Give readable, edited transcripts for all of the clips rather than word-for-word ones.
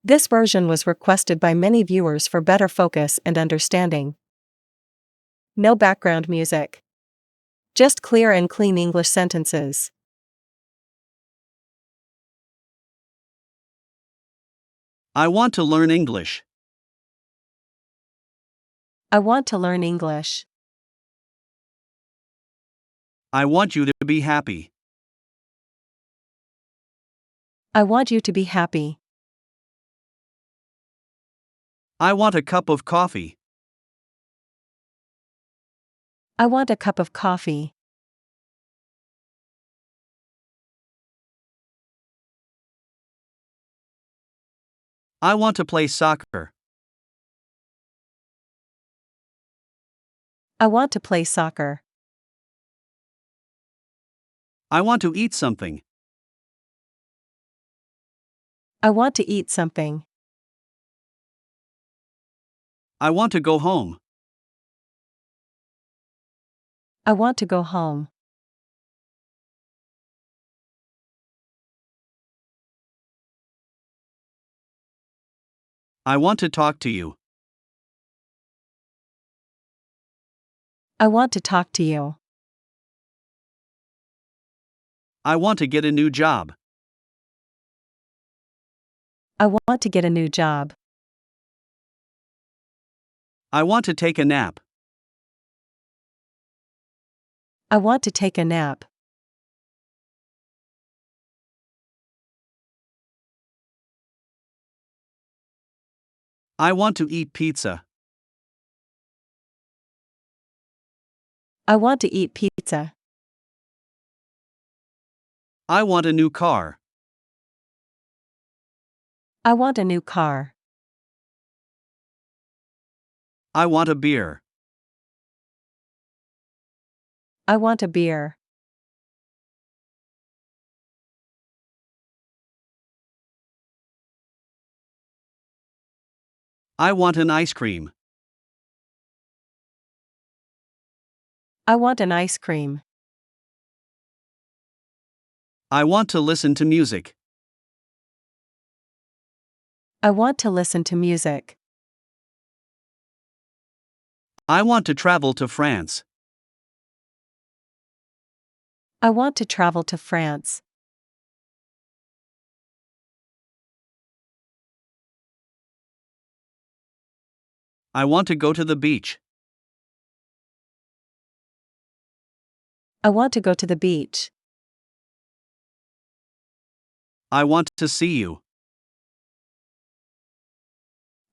This version was requested by many viewers for better focus and understanding. No background music. Just clear and clean English sentences. I want to learn English. I want to learn English. I want you to be happy. I want you to be happy. I want a cup of coffee. I want a cup of coffee. I want to play soccer. I want to play soccer. I want to eat something. I want to eat something. I want to go home. I want to go home. I want to talk to you. I want to talk to you. I want to get a new job. I want to get a new job. I want to take a nap. I want to take a nap. I want to eat pizza. I want to eat pizza. I want a new car. I want a new car. I want a beer. I want a beer. I want an ice cream. I want an ice cream. I want to listen to music. I want to listen to music. I want to travel to France. I want to travel to France. I want to go to the beach. I want to go to the beach. I want to see you.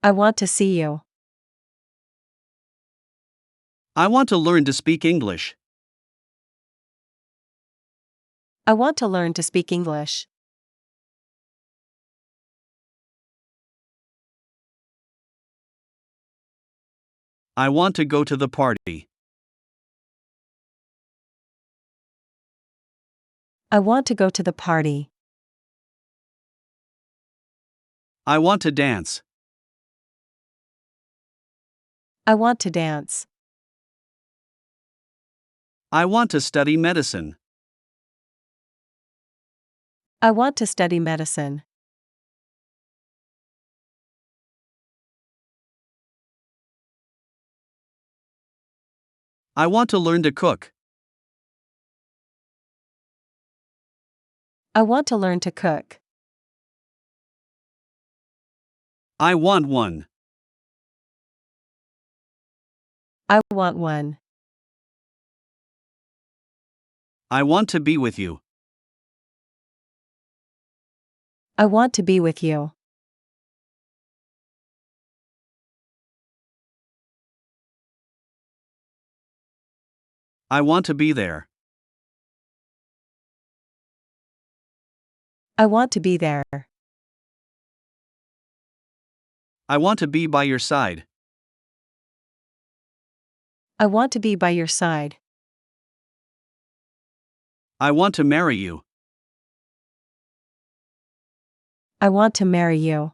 I want to see you. I want to learn to speak English. I want to learn to speak English. I want to go to the party. I want to go to the party. I want to dance. I want to dance. I want to study medicine. I want to study medicine. I want to learn to cook. I want to learn to cook. I want one. I want one. I want to be with you. I want to be with you. I want to be there. I want to be there. I want to be by your side. I want to be by your side. I want to marry you. I want to marry you.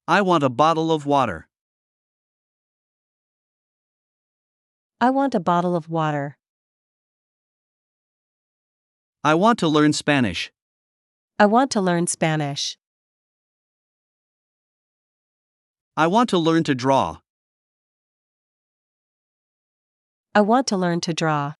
I want a bottle of water. I want a bottle of water. I want to learn Spanish. I want to learn Spanish. I want to learn to draw. I want to learn to draw.